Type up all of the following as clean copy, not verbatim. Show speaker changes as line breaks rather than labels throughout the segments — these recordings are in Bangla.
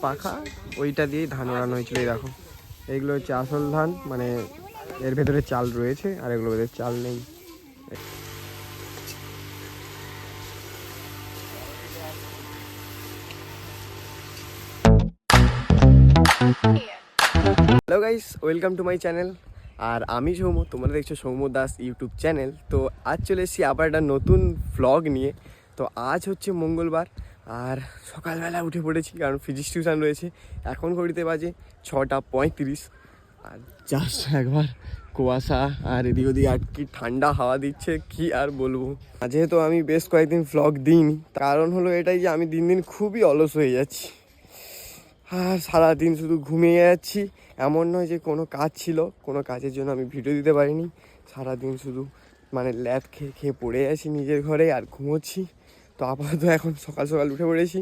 পাখা ওইটা দিয়েই ধান ওড়ানো হয়েছিল। এই দেখো, এইগুলো হচ্ছে আসল ধান, মানে এর ভেতরে চাল রয়েছে আর এগুলোর ভেতরে চাল নেই। Hello guys, welcome to my channel. আর আমি সৌম্য, তোমরা দেখছো সৌম্য দাস ইউটিউব চ্যানেল। তো আজ চলে এসেছি আবার একটা নতুন ভ্লগ নিয়ে। তো আজ হচ্ছে মঙ্গলবার আর সকালবেলা উঠে পড়েছি, কারণ ফিজিক্স টিউশন রয়েছে। এখন ঘড়িতে বাজে 6:35 আর জাস্ট একবার কুয়াশা আর এদিক ওদিক আর কি ঠান্ডা হাওয়া দিচ্ছে, কি আর বলবো। যেহেতু আমি বেশ কয়েকদিন ভ্লগ দিইনি, কারণ হলো এটাই যে আমি দিন দিন খুবই অলস হয়ে যাচ্ছি আর সারাদিন শুধু ঘুমিয়ে যাচ্ছি। এমন নয় যে কোনো কাজ ছিল, কোনো কাজের জন্য আমি ভিডিও দিতে পারিনি। সারাদিন শুধু মানে ল্যাদ খেয়ে খেয়ে পড়ে আছি নিজের ঘরে আর ঘুমোচ্ছি। তো আপাতত এখন সকাল সকাল উঠে পড়েছি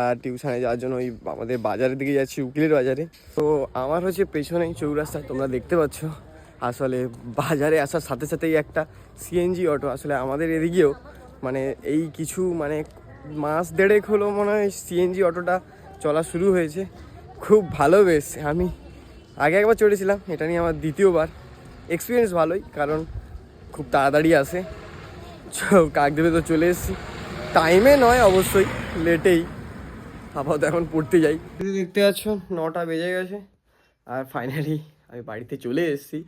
আর টিউশনে যাওয়ার জন্য ওই আমাদের বাজারের দিকে যাচ্ছি, উকিলের বাজারে। তো আমার হচ্ছে পেছনেই চৌরাস্তা, তোমরা দেখতে পাচ্ছ। আসলে বাজারে আসার সাথে সাথেই একটা সিএনজি অটো, আসলে আমাদের এদিকেও মানে এই কিছু মানে মাস দেড়েক হলো মনে হয় সিএনজি অটোটা চলা শুরু হয়েছে। খুব ভালো, বেশ। আমি আগে একবার চড়েছিলাম, এটা নিয়ে আমার দ্বিতীয়বার। এক্সপিরিয়েন্স ভালোই, কারণ খুব তাড়াতাড়ি আসে। কাকদ্বীপে তো চলে এসেছি, টাইমে নয় অবশ্যই, লেটেই। আপাতত এখন পড়তে যাই। দেখতে পাচ্ছ 9টা বেজে গেছে আর ফাইনালি আমি বাড়িতে চলে এসেছি।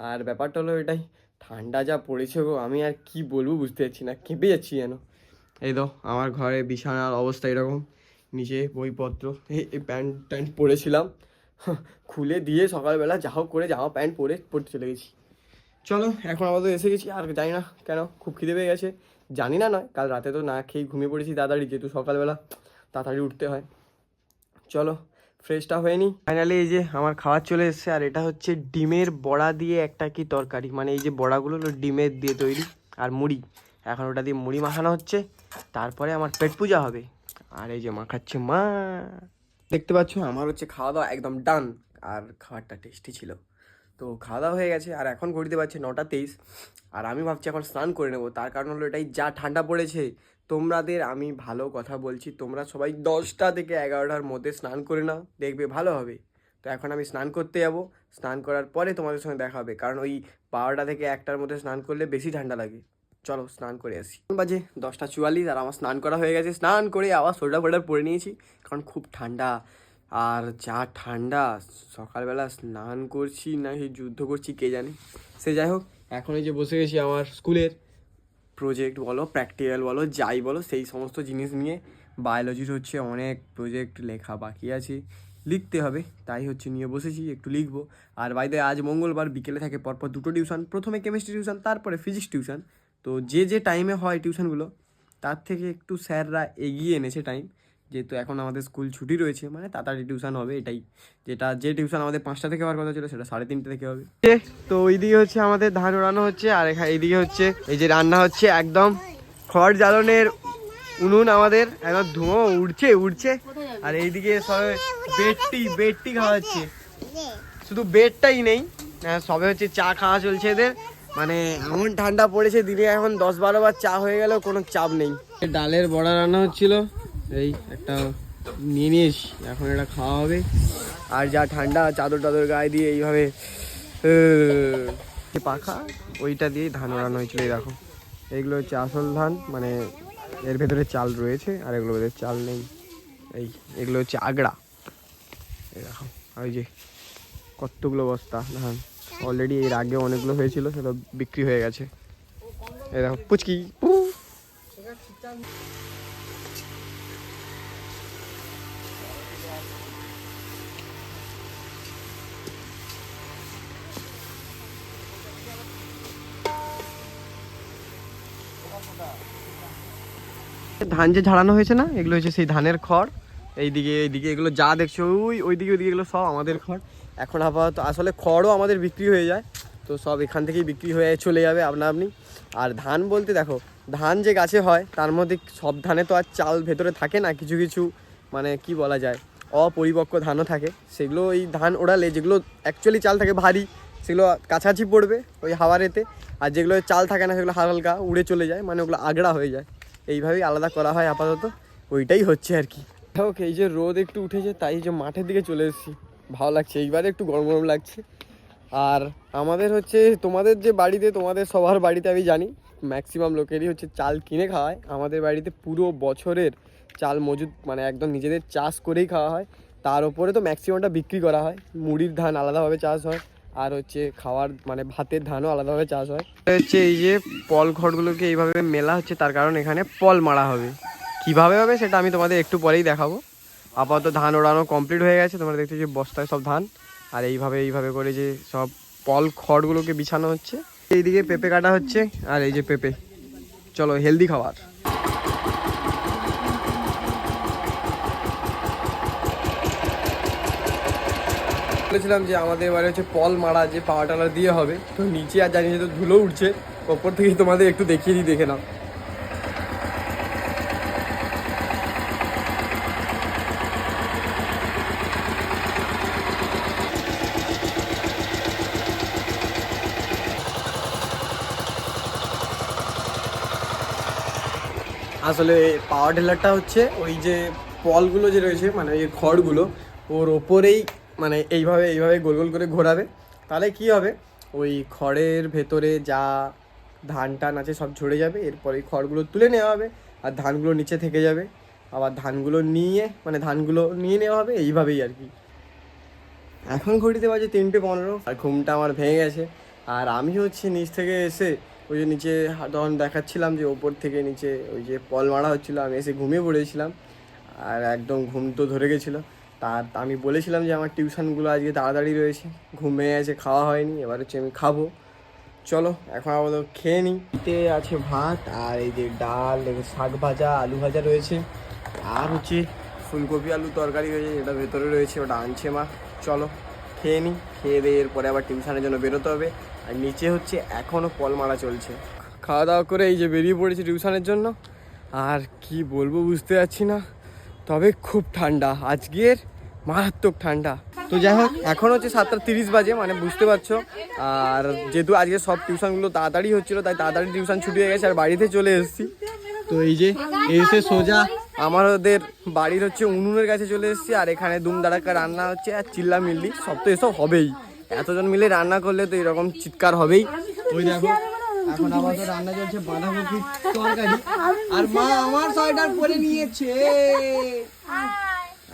আর ব্যাপারটা হলো এটাই, ঠান্ডা যা পড়েছে গো, আমি আর কি বলবো বুঝতে পারছি না, কেঁপে যাচ্ছি যেন। এই তো আমার ঘরে বিছানার অবস্থা এরকম, নিচে বইপত্র, এই প্যান্ট ট্যান্ট পরেছিলাম, খুলে দিয়ে সকালবেলা যা হোক করে জামা প্যান্ট পরতে চলে গেছি। চলো এখন আপাতত এসে গেছি, আর জানি না কেন খুব খিদে পেয়ে গেছে। জানি না নয়, কাল রাতে তো না খেয়েই ঘুমিয়ে পড়েছি তাড়াতাড়ি, যেহেতু সকালবেলা তাড়াতাড়ি উঠতে হয়। চলো ফ্রেশটা হয়ে নি। ফাইনালি এই যে আমার খাবার চলে এসেছে, আর এটা হচ্ছে ডিমের বড়া দিয়ে একটা কি তরকারি, মানে এই যে বড়াগুলো হলো ডিমের দিয়ে তৈরি, আর মুড়ি। এখন ওটা দিয়ে মুড়ি মাখানো হচ্ছে, তারপরে আমার পেট পূজা হবে। আর এই যে মাখাচ্ছে মা, দেখতে পাচ্ছ। আমার হচ্ছে খাওয়া দাওয়া একদম ডান, আর খাবারটা টেস্টি ছিল। তো খাওয়া দাওয়া হয়ে গেছে আর এখন ঘড়িতে পারছে 9:23। আর আমি ভাবছি এখন স্নান করে নেবো, তার কারণ হলো এটাই যা ঠান্ডা পড়েছে। তোমাদের আমি ভালো কথা বলছি, তোমরা সবাই 10টা থেকে 11টার মধ্যে স্নান করে নাও, দেখবে ভালো হবে। তো এখন আমি স্নান করতে যাব, স্নান করার পরে তোমাদের সঙ্গে দেখা হবে, কারণ ওই 12টা থেকে 1টার মধ্যে স্নান করলে বেশি ঠান্ডা লাগে। চলো স্নান করে আসি। বাজে 10:44 আর আমার স্নান করা হয়ে গেছে। স্নান করে আবার সোয়েটার ফোয়েটার পরে নিয়েছি, কারণ খুব ঠান্ডা। আর যা ঠান্ডা, সকালবেলা স্নান করছি না সেই যুদ্ধ করছি কে জানে। সে যাই হোক, এখন এই যে বসে গেছি আমার স্কুলের প্রজেক্ট বলো, প্র্যাকটিক্যাল বলো, যাই বলো, সেই সমস্ত জিনিস নিয়ে। বায়োলজির হচ্ছে অনেক প্রজেক্ট লেখা বাকি আছে, লিখতে হবে, তাই হচ্ছে নিয়ে বসেছি, একটু লিখবো। আর বাইরে আজ মঙ্গলবার, বিকেলে থাকে পরপর 2টো টিউশন, প্রথমে কেমিস্ট্রি টিউশন, তারপরে ফিজিক্স টিউশন। তো যে টাইমে হয় টিউশনগুলো, তার থেকে একটু স্যাররা এগিয়ে এনেছে টাইম, যেহেতু এখন আমাদের স্কুল ছুটি রয়েছে, মানে তাড়াতাড়ি টিউশন হবে এটাই। যে টিউশন আমাদের 5টা থেকে হওয়ার কথা ছিল, সেটা 3:30 থেকে হবে। তো ওইদিকে হচ্ছে আমাদের ধান ওড়ানো হচ্ছে, আর এইদিকে হচ্ছে এই যে রান্না হচ্ছে, একদম খড় জ্বালনের উনুন আমাদের, একদম ধোঁয়া উঠছে। আর এইদিকে সব বেডটি খাওয়াচ্ছে, শুধু বেডটাই নেই, সবে হচ্ছে চা খাওয়া চলছে এদের। মানে এমন ঠান্ডা পড়েছে, দিনে এখন 10-12 বার চা হয়ে গেলেও কোনো চাপ নেই। ডালের বড়া রান্না হচ্ছিল, এই একটা নিয়েছি, এখন এটা খাওয়া হবে। আর যা ঠান্ডা, চাদর টাদর গায়ে দিয়ে এইভাবে পাখা ওইটা দিয়েই ধান ওড়ানো হয়েছিল। এই দেখো, এইগুলো হচ্ছে আসল ধান, মানে এর ভেতরে চাল রয়েছে আর এগুলোর ভেতরে চাল নেই। এগুলো হচ্ছে আগড়া। এই দেখো, ওই যে কতগুলো বস্তা ধান, অলরেডি এর আগে অনেকগুলো হয়েছিল, সেটা বিক্রি হয়ে গেছে। এই দেখো পুচকি ধান যে ঝাড়ানো হয়েছে না, এগুলো হচ্ছে সেই ধানের খড়। এইদিকে এগুলো যা দেখছো ওইদিকে এগুলো সব আমাদের খড়। এখন আপাতত আসলে খড়ও আমাদের বিক্রি হয়ে যায়, তো সব এখান থেকেই বিক্রি হয়ে চলে যাবে আপনি। আর ধান বলতে দেখো, ধান যে গাছে হয় তার মধ্যে সব ধানে তো আর চাল ভেতরে থাকে না, কিছু কিছু মানে কি বলা যায়, অপরিপক্ক ধানও থাকে। সেগুলো এই ধান ওড়ালে যেগুলো অ্যাকচুয়ালি চাল থাকে ভারী, সেগুলো কাছাকাছি পড়বে ওই হাওয়ার এতে। আর যেগুলো চাল থাকে না, সেগুলো হালকা উড়ে চলে যায়, মানে ওগুলো আগড়া হয়ে যায়। এইভাবেই আলাদা করা হয় আপাতত, ওইটাই হচ্ছে আর কি। ওকে, এই যে রোদ একটু উঠেছে তাই যে মাঠের দিকে চলে এসেছি, ভালো লাগছে। এইবারে একটু গরম গরম লাগছে। আর আমাদের হচ্ছে তোমাদের যে বাড়িতে, তোমাদের সবার বাড়িতে আমি জানি ম্যাক্সিমাম লোকেরই হচ্ছে চাল কিনে খাওয়ায়, আমাদের বাড়িতে পুরো বছরের চাল মজুদ, মানে একদম নিজেদের চাষ করেই খাওয়া হয়। তার উপরে তো ম্যাক্সিমামটা বিক্রি করা হয়। মুড়ির ধান আলাদাভাবে চাষ হয়, আর হচ্ছে খাওয়ার মানে ভাতের ধানও আলাদাভাবে চাষ হয়। হচ্ছে এই যে পল খড়গুলোকে এইভাবে মেলা হচ্ছে, তার কারণ এখানে পল মারা হবে। কীভাবে হবে সেটা আমি তোমাদের একটু পরেই দেখাবো। আপাতত ধান ওড়ানো কমপ্লিট হয়ে গেছে, তোমরা দেখতে যে বস্তায় সব ধান। আর এইভাবে করে যে সব পল খড়গুলোকে বিছানো হচ্ছে। এইদিকে পেঁপে কাটা হচ্ছে, আর এই যে পেঁপে, চলো হেলদি খাবার। বলেছিলাম যে আমাদের এবারে হচ্ছে পল মারা যে পাওয়ার টালার দিয়ে হবে, তো নিচে আর জানি তো ধুলো উঠছে, ওপর থেকে তোমাদের একটু দেখিয়ে দিই, দেখে নাও। আসলে পাওয়ার টিলারটা হচ্ছে ওই যে পলগুলো যে রয়েছে, মানে এই খড়গুলো ওর ওপরেই, মানে এইভাবে গোল গোল করে ঘোরাবে। তাহলে কি হবে, ওই খড়ের ভেতরে যা ধান টান আছে সব ঝরে যাবে। এরপর এই খড়গুলো তুলে নেওয়া হবে, আর ধানগুলো নিচে থেকে যাবে। আবার ধানগুলো নিয়ে নেওয়া হবে, এইভাবেই আর কি। এখন ঘড়িতে বাজে 3:15, আর ঘুমটা আমার ভেঙে গেছে। আর আমি হচ্ছে নিচ থেকে এসে ওই যে নিচে তখন দেখাচ্ছিলাম যে ওপর থেকে নিচে ওই যে পল মারা হচ্ছিলো, আমি এসে ঘুমিয়ে পড়েছিলাম। আর একদম ঘুম তো ধরে গেছিলো। তার আমি বলেছিলাম যে আমার টিউশনগুলো আজকে তাড়াতাড়ি রয়েছে, ঘুমিয়ে আছে, খাওয়া হয়নি। এবার হচ্ছে আমি খাবো, চলো এখন আপাতত খেয়ে নিই। এতে আছে ভাত, আর এই যে ডাল, শাক ভাজা, আলু ভাজা রয়েছে, আর হচ্ছে ফুলকপি আলু তরকারি হয়েছে, যেটা ভেতরে রয়েছে ওটা আনছে মা। চলো খেয়ে নিই, খেয়ে দিয়ে এরপরে আবার টিউশনের জন্য বেরোতে হবে। আর নিচে হচ্ছে এখনও পল মারা চলছে। খাওয়া দাওয়া করে এই যে বেরিয়ে পড়েছি টিউশনের জন্য। আর কি বলবো বুঝতে পারছি না, তবে খুব ঠান্ডা আজকের, মারাত্মক ঠান্ডা। তো যাই হোক, এখন হচ্ছে 7:30 বাজে, মানে বুঝতে পারছো। আর যেহেতু আজকে সব টিউশনগুলো তাড়াতাড়ি হচ্ছিলো, তাই তাড়াতাড়ি টিউশন ছুটি হয়ে গেছে আর বাড়িতে চলে এসেছি। তো এই যে এসে সোজা আমাদের বাড়ির হচ্ছে উনুনের কাছে চলে এসেছি। আর এখানে দুমদাড়াক্কা রান্না হচ্ছে, আর চিল্লা মিল্লি সব তো এসব হবেই। এতজন মিলে রান্না করলে তো এরকম চিৎকার হবেই। ওই দেখো এখন আবার তো রান্না চলছে বাঁধাকপি তরকারি, আর মা আমার সোয়েটার পরে নিয়েছে।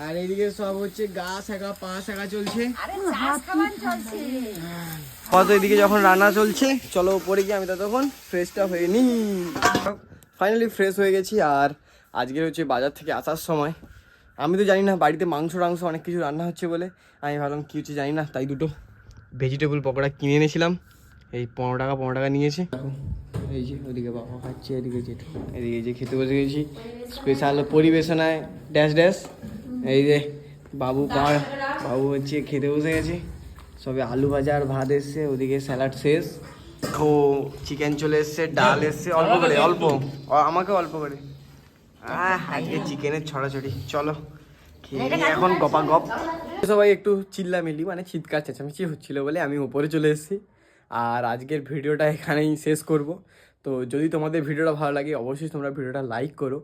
আর এইদিকে সব হচ্ছে গা শেখা পা শেখা চলছে। কত এদিকে যখন রান্না চলছে, চলো উপরে গিয়ে আমি ততক্ষণ ফ্রেশটা হয়ে নিই। ফাইনালি ফ্রেশ হয়ে গেছি। আর আজকের হচ্ছে বাজার থেকে আসার সময়, আমি তো জানি না বাড়িতে মাংস অনেক কিছু রান্না হচ্ছে বলে, আমি ভাবলাম কী হচ্ছে জানি না, তাই দুটো ভেজিটেবল পকোড়া কিনে এনেছিলাম। এই 15 টাকা নিয়েছে। এই যে ওদিকে বাবা খাচ্ছে, এদিকে যে খেতে বসে গেছি। স্পেশাল পরিবেশনায় ড্যাশ ড্যাশ। এই যে বাবু হচ্ছে খেতে বসে গেছে। সবে আলু ভাজা আর ভাত এসছে, ওদিকে স্যালাড শেষ, ও চিকেন চলে এসছে, ডাল এসছে অল্প আমাকে অল্প করে। আজকে চিকেনের ছড়াছড়ি, চলো খেয়ে এখন গপা গপ। সবাই একটু চিল্লামিল্লি মানে চিৎকার চেঁচামেচি হচ্ছিলো বলে আমি উপরে চলে এসেছি। আর আজকের ভিডিওটা এখানেই শেষ করব। তো যদি তোমাদের ভিডিওটা ভালো লাগে অবশ্যই তোমরা ভিডিওটা লাইক করো,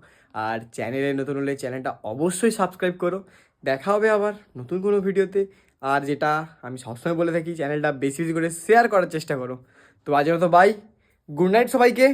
আর চ্যানেলে নতুন হলে চ্যানেলটা অবশ্যই সাবস্ক্রাইব করো। দেখা হবে আবার নতুন কোনো ভিডিওতে। আর যেটা আমি সবসময় বলে থাকি, চ্যানেলটা বেশি বেশি করে শেয়ার করার চেষ্টা করো। তো আজের মতো বাই, গুড নাইট সবাইকে।